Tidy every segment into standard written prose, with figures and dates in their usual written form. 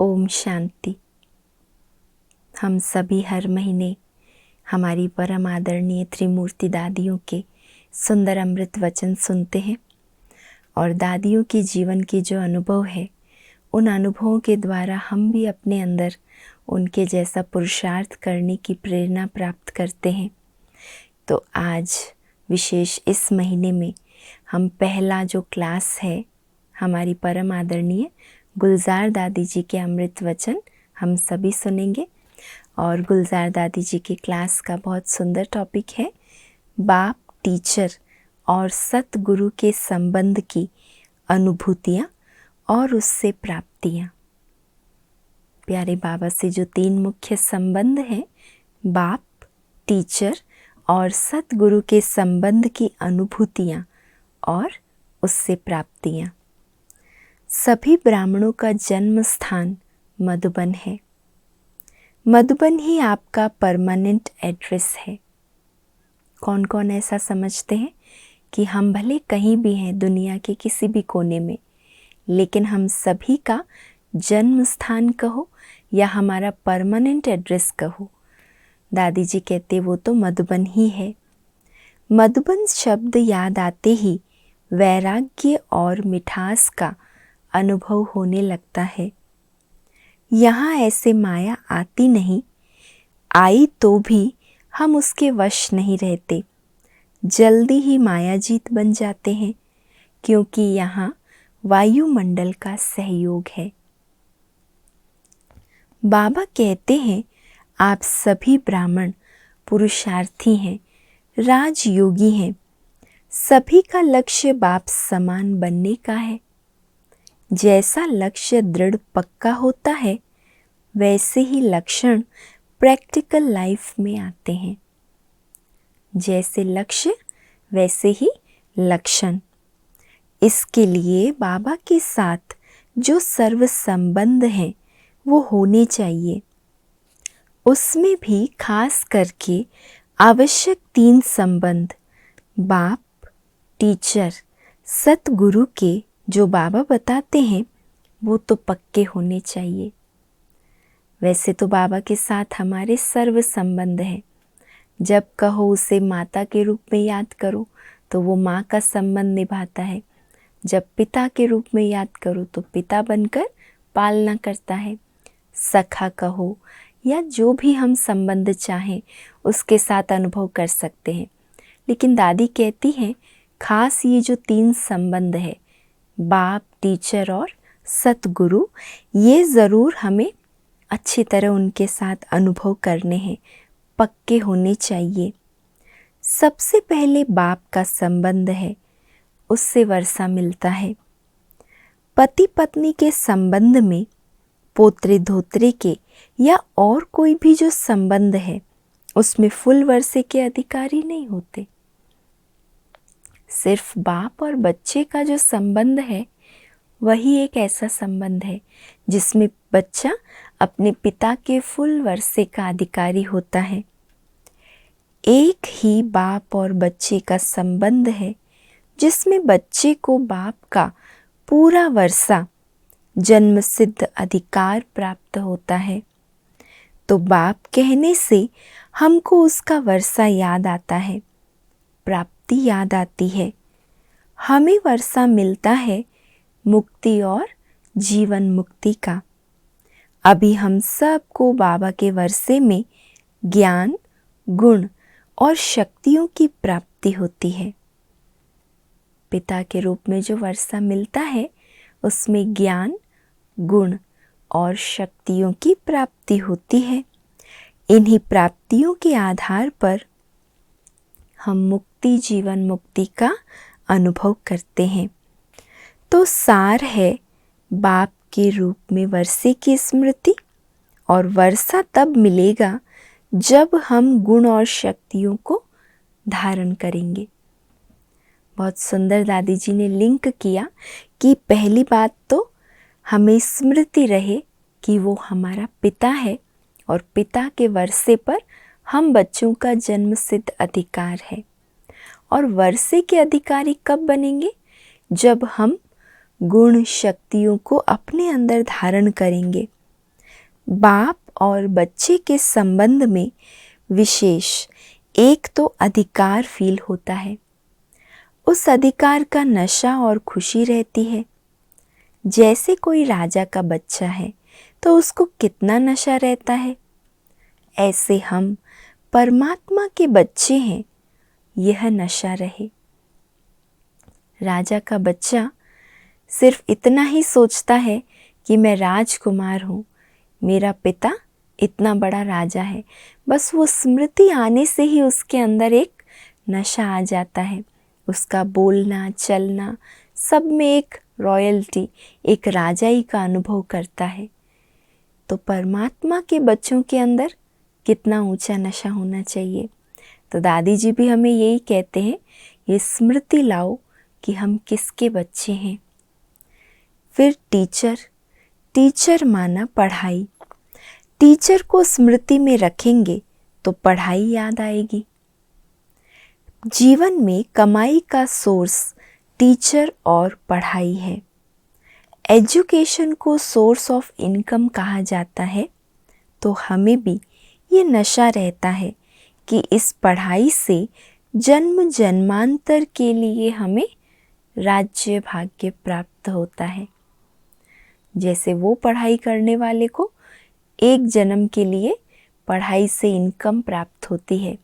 ओम शांति। हम सभी हर महीने हमारी परम आदरणीय त्रिमूर्ति दादियों के सुंदर अमृत वचन सुनते हैं और दादियों के जीवन के जो अनुभव है उन अनुभवों के द्वारा हम भी अपने अंदर उनके जैसा पुरुषार्थ करने की प्रेरणा प्राप्त करते हैं। तो आज विशेष इस महीने में हम पहला जो क्लास है हमारी परम आदरणीय गुलजार दादी जी के अमृत वचन हम सभी सुनेंगे। और गुलजार दादी जी की क्लास का बहुत सुंदर टॉपिक है बाप, टीचर और सतगुरु के संबंध की अनुभूतियाँ और उससे प्राप्तियाँ। प्यारे बाबा से जो 3 मुख्य संबंध हैं, बाप, टीचर और सतगुरु के संबंध की अनुभूतियाँ और उससे प्राप्तियाँ। सभी ब्राह्मणों का जन्म स्थान मधुबन है। मधुबन ही आपका परमानेंट एड्रेस है। कौन कौन ऐसा समझते हैं कि हम भले कहीं भी हैं दुनिया के किसी भी कोने में, लेकिन हम सभी का जन्म स्थान कहो या हमारा परमानेंट एड्रेस कहो, दादी जी कहते वो तो मधुबन ही है। मधुबन शब्द याद आते ही वैराग्य और मिठास का अनुभव होने लगता है। यहाँ ऐसे माया आती नहीं, आई तो भी हम उसके वश नहीं रहते, जल्दी ही मायाजीत बन जाते हैं, क्योंकि यहाँ वायुमंडल का सहयोग है। बाबा कहते हैं आप सभी ब्राह्मण पुरुषार्थी हैं, राजयोगी हैं। सभी का लक्ष्य बाप समान बनने का है। जैसा लक्ष्य दृढ़ पक्का होता है वैसे ही लक्षण प्रैक्टिकल लाइफ में आते हैं। जैसे लक्ष्य वैसे ही लक्षण। इसके लिए बाबा के साथ जो सर्व संबंध हैं वो होने चाहिए। उसमें भी खास करके आवश्यक 3 संबंध बाप, टीचर, सतगुरु के जो बाबा बताते हैं वो तो पक्के होने चाहिए। वैसे तो बाबा के साथ हमारे सर्व संबंध हैं। जब कहो उसे माता के रूप में याद करो तो वो माँ का संबंध निभाता है। जब पिता के रूप में याद करो तो पिता बनकर पालना करता है। सखा कहो या जो भी हम संबंध चाहें उसके साथ अनुभव कर सकते हैं। लेकिन दादी कहती हैं खास ये जो 3 संबंध है बाप, टीचर और सतगुरु, ये ज़रूर हमें अच्छी तरह उनके साथ अनुभव करने हैं, पक्के होने चाहिए। सबसे पहले बाप का संबंध है, उससे वर्षा मिलता है। पति पत्नी के संबंध में पोत्रे धोत्रे के या और कोई भी जो संबंध है उसमें फुल वर्षे के अधिकारी नहीं होते। सिर्फ बाप और बच्चे का जो संबंध है वही एक ऐसा संबंध है जिसमें बच्चा अपने पिता के फुल वर्षे का अधिकारी होता है। एक ही बाप और बच्चे का संबंध है जिसमें बच्चे को बाप का पूरा वर्षा जन्म सिद्ध अधिकार प्राप्त होता है। तो बाप कहने से हमको उसका वर्षा याद आता है, प्राप्ति याद आती है। हमें वर्षा मिलता है मुक्ति और जीवन मुक्ति का। अभी हम सबको बाबा के वर्षे में ज्ञान, गुण और शक्तियों की प्राप्ति होती है। पिता के रूप में जो वर्षा मिलता है उसमें ज्ञान, गुण और शक्तियों की प्राप्ति होती है। इन्हीं प्राप्तियों के आधार पर हम मुक्ति, जीवन मुक्ति का अनुभव करते हैं। तो सार है बाप के रूप में वर्षे की स्मृति, और वर्षा तब मिलेगा जब हम गुण और शक्तियों को धारण करेंगे। बहुत सुंदर दादी जी ने लिंक किया कि पहली बात तो हमें स्मृति रहे कि वो हमारा पिता है और पिता के वर्षे पर हम बच्चों का जन्म सिद्ध अधिकार है। और वर्षे के अधिकारी कब बनेंगे? जब हम गुण शक्तियों को अपने अंदर धारण करेंगे, बाप और बच्चे के संबंध में विशेष एक तो अधिकार फील होता है। उस अधिकार का नशा और खुशी रहती है। जैसे कोई राजा का बच्चा है तो उसको कितना नशा रहता है, ऐसे हम परमात्मा के बच्चे हैं, यह नशा रहे। राजा का बच्चा सिर्फ इतना ही सोचता है कि मैं राजकुमार हूँ, मेरा पिता इतना बड़ा राजा है। बस वो स्मृति आने से ही उसके अंदर एक नशा आ जाता है। उसका बोलना चलना सब में एक रॉयल्टी, एक राजाई का अनुभव करता है। तो परमात्मा के बच्चों के अंदर कितना ऊंचा नशा होना चाहिए। तो दादी जी भी हमें यही कहते हैं, ये स्मृति लाओ कि हम किसके बच्चे हैं। फिर टीचर माना पढ़ाई। टीचर को स्मृति में रखेंगे तो पढ़ाई याद आएगी। जीवन में कमाई का सोर्स टीचर और पढ़ाई है। एजुकेशन को सोर्स ऑफ इनकम कहा जाता है। तो हमें भी ये नशा रहता है कि इस पढ़ाई से जन्म जन्मांतर के लिए हमें राज्य भाग्य प्राप्त होता है। जैसे वो पढ़ाई करने वाले को एक जन्म के लिए पढ़ाई से इनकम प्राप्त होती है,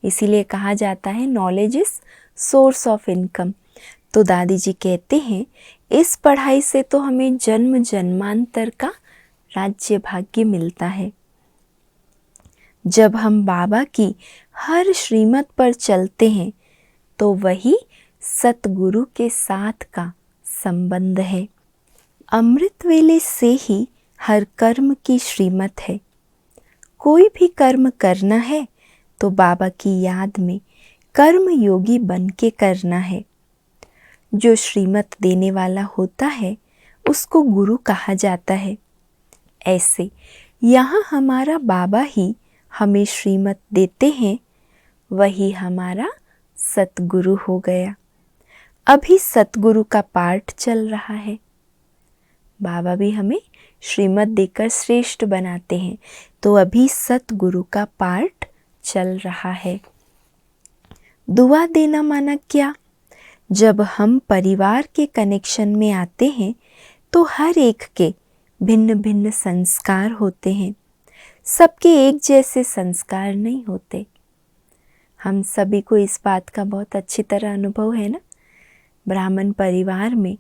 इसीलिए कहा जाता है knowledge is source of income. तो दादी जी कहते हैं इस पढ़ाई से तो हमें जन्म जन्मांतर का राज्य भाग्य मिलता है। जब हम बाबा की हर श्रीमत पर चलते हैं तो वही सतगुरु के साथ का संबंध है। अमृत वेले से ही हर कर्म की श्रीमत है। कोई भी कर्म करना है तो बाबा की याद में कर्म योगी बन के करना है। जो श्रीमत देने वाला होता है उसको गुरु कहा जाता है। ऐसे यहाँ हमारा बाबा ही हमें श्रीमत देते हैं, वही हमारा सतगुरु हो गया। अभी सतगुरु का पाठ चल रहा है। बाबा भी हमें श्रीमत देकर श्रेष्ठ बनाते हैं। तो अभी सतगुरु का पाठ चल रहा है। दुआ देना माना क्या? जब हम परिवार के कनेक्शन में आते हैं तो हर एक के भिन्न भिन्न संस्कार होते हैं। सबके एक जैसे संस्कार नहीं होते। हम सभी को इस बात का बहुत अच्छी तरह अनुभव है ना। ब्राह्मण परिवार में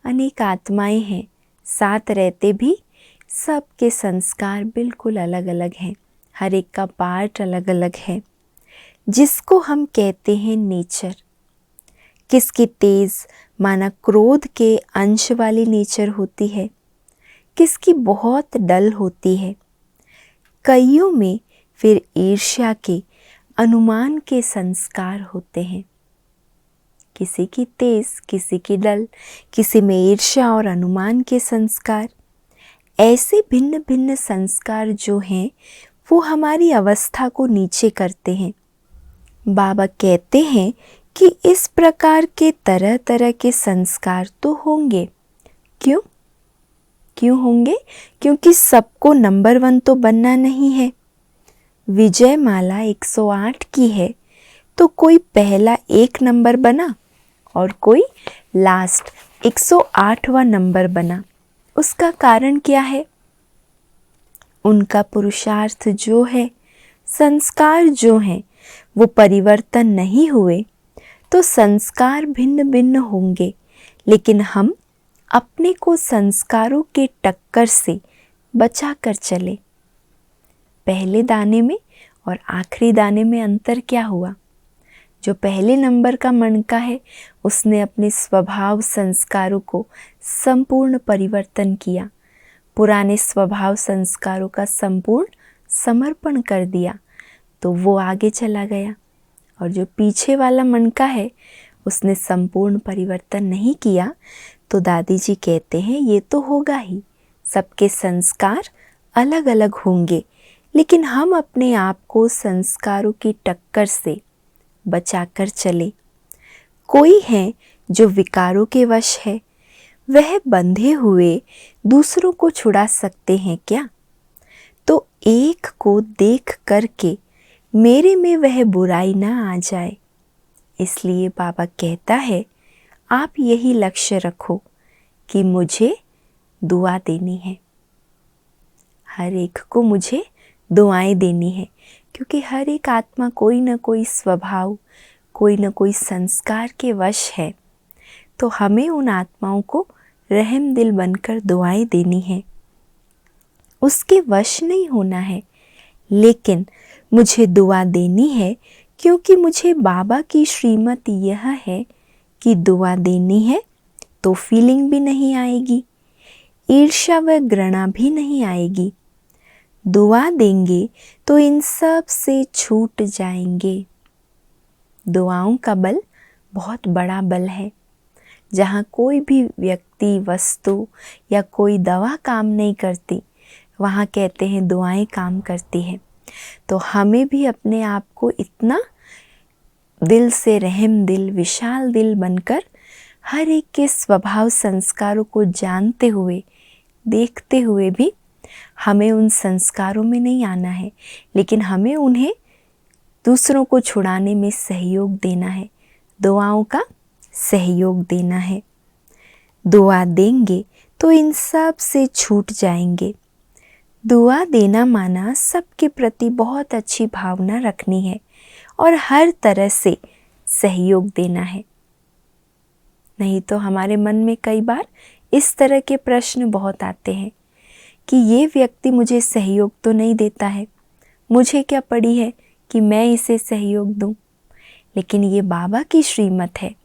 अनेक आत्माएं हैं, साथ रहते भी सबके संस्कार बिल्कुल अलग अलग हैं। हर एक का पार्ट अलग अलग है, जिसको हम कहते हैं नेचर। किसकी तेज माना क्रोध के अंश वाली नेचर होती है, किसकी बहुत डल होती है। कईयों में फिर ईर्ष्या के अनुमान के संस्कार होते हैं। किसी की तेज, किसी की डल, किसी में ईर्ष्या और अनुमान के संस्कार। ऐसे भिन्न भिन्न संस्कार जो हैं वो हमारी अवस्था को नीचे करते हैं। बाबा कहते हैं कि इस प्रकार के तरह तरह के संस्कार तो होंगे। क्यों होंगे? क्योंकि सबको नंबर 1 तो बनना नहीं है। विजय माला 108 की है तो कोई पहला 1 नंबर बना और कोई लास्ट 108वां नंबर बना। उसका कारण क्या है? उनका पुरुषार्थ जो है, संस्कार जो हैं, वो परिवर्तन नहीं हुए तो संस्कार भिन्न भिन्न होंगे। लेकिन हम अपने को संस्कारों के टक्कर से बचा कर चले। पहले दाने में और आखिरी दाने में अंतर क्या हुआ? जो पहले नंबर का मणका है उसने अपने स्वभाव संस्कारों को संपूर्ण परिवर्तन किया, पुराने स्वभाव संस्कारों का संपूर्ण समर्पण कर दिया, तो वो आगे चला गया। और जो पीछे वाला मणका है उसने संपूर्ण परिवर्तन नहीं किया। तो दादी जी कहते हैं ये तो होगा ही, सबके संस्कार अलग अलग होंगे, लेकिन हम अपने आप को संस्कारों की टक्कर से बचाकर चले। कोई है जो विकारों के वश है, वह बंधे हुए दूसरों को छुड़ा सकते हैं क्या? तो एक को देख करके मेरे में वह बुराई ना आ जाए। इसलिए बाबा कहता है, आप यही लक्ष्य रखो कि मुझे दुआ देनी है, हर एक को मुझे दुआएं देनी है, क्योंकि हर एक आत्मा कोई ना कोई स्वभाव, कोई ना कोई संस्कार के वश है। तो हमें उन आत्माओं को रहम दिल बनकर दुआएं देनी है, उसके वश नहीं होना है। लेकिन मुझे दुआ देनी है क्योंकि मुझे बाबा की श्रीमत यह है कि दुआ देनी है तो फीलिंग भी नहीं आएगी, ईर्ष्या व घृणा भी नहीं आएगी। दुआ देंगे तो इन सब से छूट जाएंगे। दुआओं का बल बहुत बड़ा बल है। जहाँ कोई भी व्यक्ति, वस्तु या कोई दवा काम नहीं करती, वहाँ कहते हैं दुआएं काम करती हैं। तो हमें भी अपने आप को इतना दिल से रहम दिल, विशाल दिल बनकर हर एक के स्वभाव संस्कारों को जानते हुए, देखते हुए भी हमें उन संस्कारों में नहीं आना है, लेकिन हमें उन्हें दूसरों को छुड़ाने में सहयोग देना है, दुआओं का सहयोग देना है। दुआ देंगे तो इन सब से छूट जाएंगे। दुआ देना माना सबके प्रति बहुत अच्छी भावना रखनी है और हर तरह से सहयोग देना है। नहीं तो हमारे मन में कई बार इस तरह के प्रश्न बहुत आते हैं कि ये व्यक्ति मुझे सहयोग तो नहीं देता है, मुझे क्या पड़ी है कि मैं इसे सहयोग दूं। लेकिन ये बाबा की श्रीमत है,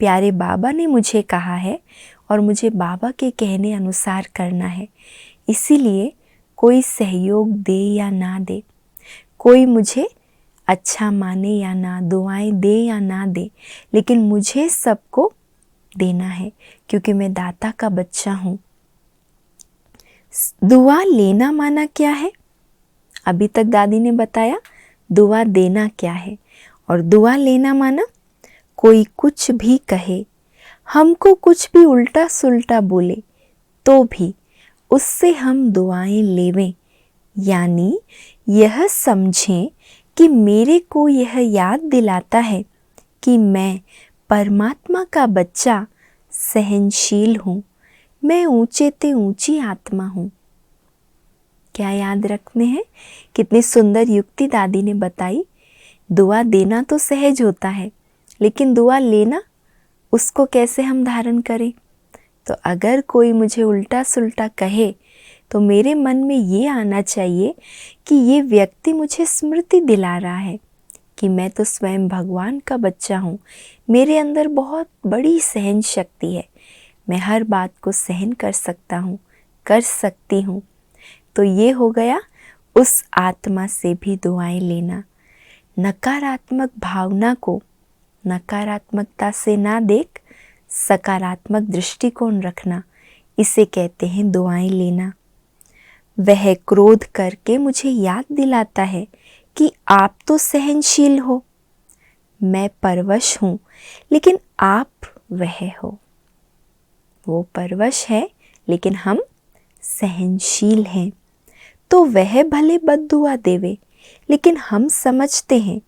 प्यारे बाबा ने मुझे कहा है और मुझे बाबा के कहने अनुसार करना है। इसीलिए कोई सहयोग दे या ना दे, कोई मुझे अच्छा माने या ना, दुआएं दे या ना दे, लेकिन मुझे सबको देना है क्योंकि मैं दाता का बच्चा हूँ। दुआ लेना माना क्या है? अभी तक दादी ने बताया दुआ देना क्या है, और दुआ लेना माना कोई कुछ भी कहे, हमको कुछ भी उल्टा सुल्टा बोले तो भी उससे हम दुआएं लेवें, यानी यह समझें कि मेरे को यह याद दिलाता है कि मैं परमात्मा का बच्चा सहनशील हूँ, मैं ऊंचे ते ऊंची आत्मा हूँ। क्या याद रखने हैं? कितनी सुंदर युक्ति दादी ने बताई। दुआ देना तो सहज होता है, लेकिन दुआ लेना उसको कैसे हम धारण करें? तो अगर कोई मुझे उल्टा सुल्टा कहे तो मेरे मन में ये आना चाहिए कि ये व्यक्ति मुझे स्मृति दिला रहा है कि मैं तो स्वयं भगवान का बच्चा हूँ, मेरे अंदर बहुत बड़ी सहन शक्ति है, मैं हर बात को सहन कर सकता हूँ, कर सकती हूँ। तो ये हो गया उस आत्मा से भी दुआएं लेना। नकारात्मक भावना को नकारात्मकता से ना देख सकारात्मक दृष्टिकोण रखना, इसे कहते हैं दुआएं लेना। वह क्रोध करके मुझे याद दिलाता है कि आप तो सहनशील हो, मैं परवश हूँ, लेकिन आप वह हो। वो परवश है लेकिन हम सहनशील हैं। तो वह भले बद्दुआ देवे, लेकिन हम समझते हैं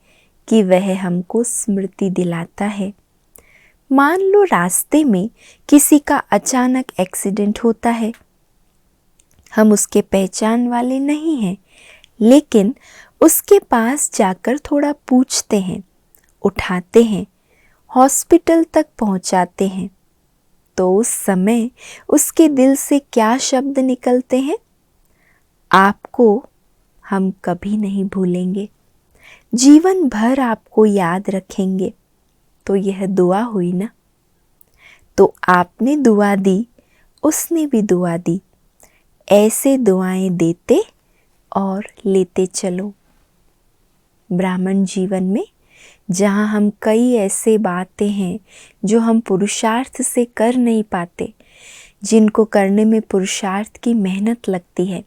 कि वह हमको स्मृति दिलाता है। मान लो रास्ते में किसी का अचानक एक्सीडेंट होता है, हम उसके पहचान वाले नहीं हैं, लेकिन उसके पास जाकर थोड़ा पूछते हैं, उठाते हैं, हॉस्पिटल तक पहुंचाते हैं, तो उस समय उसके दिल से क्या शब्द निकलते हैं? आपको हम कभी नहीं भूलेंगे, जीवन भर आपको याद रखेंगे। तो यह दुआ हुई ना। तो आपने दुआ दी, उसने भी दुआ दी, ऐसे दुआएं देते और लेते चलो। ब्राह्मण जीवन में जहाँ हम कई ऐसे बातें हैं जो हम पुरुषार्थ से कर नहीं पाते, जिनको करने में पुरुषार्थ की मेहनत लगती है,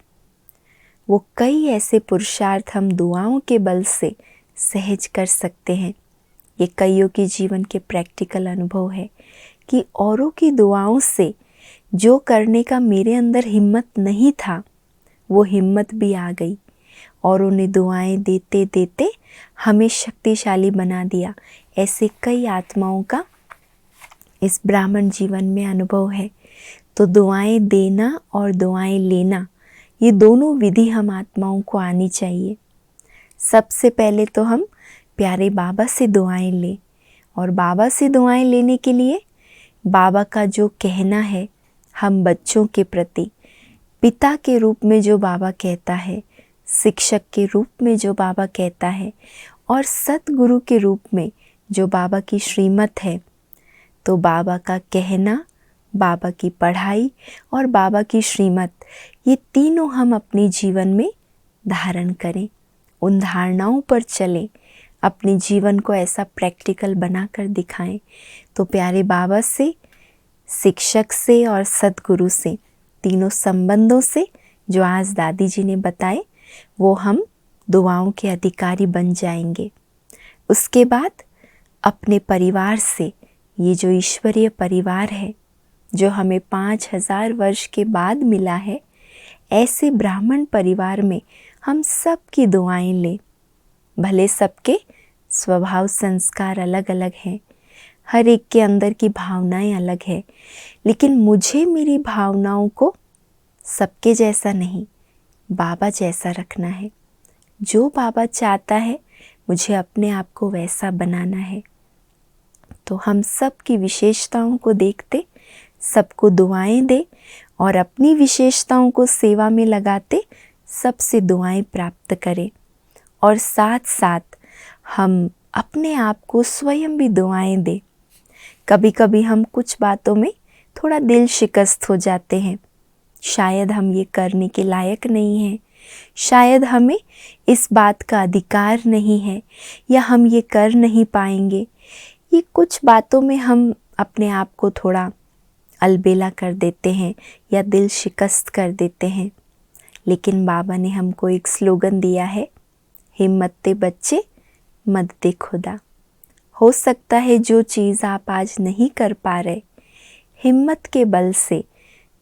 वो कई ऐसे पुरुषार्थ हम दुआओं के बल से सहज कर सकते हैं। ये कईयों के जीवन के प्रैक्टिकल अनुभव है कि औरों की दुआओं से जो करने का मेरे अंदर हिम्मत नहीं था, वो हिम्मत भी आ गई और उन्हें दुआएं देते देते हमें शक्तिशाली बना दिया। ऐसे कई आत्माओं का इस ब्राह्मण जीवन में अनुभव है। तो दुआएं देना और दुआएं लेना, ये दोनों विधि हम आत्माओं को आनी चाहिए। सबसे पहले तो हम प्यारे बाबा से दुआएं लें, और बाबा से दुआएं लेने के लिए बाबा का जो कहना है हम बच्चों के प्रति, पिता के रूप में जो बाबा कहता है, शिक्षक के रूप में जो बाबा कहता है, और सतगुरु के रूप में जो बाबा की श्रीमत है, तो बाबा का कहना, बाबा की पढ़ाई और बाबा की श्रीमत, ये तीनों हम अपने जीवन में धारण करें, उन धारणाओं पर चलें, अपने जीवन को ऐसा प्रैक्टिकल बनाकर दिखाएं। तो प्यारे बाबा से, शिक्षक से और सतगुरु से, तीनों संबंधों से जो आज दादी जी ने बताए, वो हम दुआओं के अधिकारी बन जाएंगे। उसके बाद अपने परिवार से, ये जो ईश्वरीय परिवार है जो हमें 5000 वर्ष के बाद मिला है, ऐसे ब्राह्मण परिवार में हम सब की दुआएं लें। भले सबके स्वभाव संस्कार अलग अलग हैं, हर एक के अंदर की भावनाएं अलग है, लेकिन मुझे मेरी भावनाओं को सबके जैसा नहीं, बाबा जैसा रखना है। जो बाबा चाहता है मुझे अपने आप को वैसा बनाना है। तो हम सब की विशेषताओं को देखते, सबको दुआएं दे और अपनी विशेषताओं को सेवा में लगाते सबसे दुआएं प्राप्त करें। और साथ साथ हम अपने आप को स्वयं भी दुआएं दें। कभी कभी हम कुछ बातों में थोड़ा दिल शिकस्त हो जाते हैं, शायद हम ये करने के लायक नहीं हैं, शायद हमें इस बात का अधिकार नहीं है, या हम ये कर नहीं पाएंगे। ये कुछ बातों में हम अपने आप को थोड़ा अलबेला कर देते हैं या दिल शिकस्त कर देते हैं। लेकिन बाबा ने हमको एक स्लोगन दिया है, हिम्मत बच्चे मदद खुदा। हो सकता है जो चीज़ आप आज नहीं कर पा रहे, हिम्मत के बल से,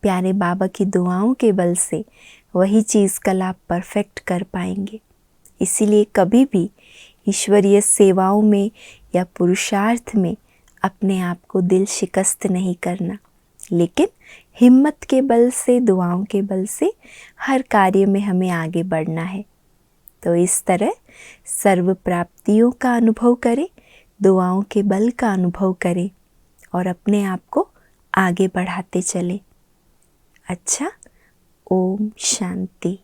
प्यारे बाबा की दुआओं के बल से वही चीज़ कल आप परफेक्ट कर पाएंगे। इसीलिए कभी भी ईश्वरीय सेवाओं में या पुरुषार्थ में अपने आप को दिल शिकस्त नहीं करना, लेकिन हिम्मत के बल से, दुआओं के बल से हर कार्य में हमें आगे बढ़ना है। तो इस तरह सर्व प्राप्तियों का अनुभव करें, दुआओं के बल का अनुभव करें और अपने आप को आगे बढ़ाते चलें। अच्छा, ओम शांति।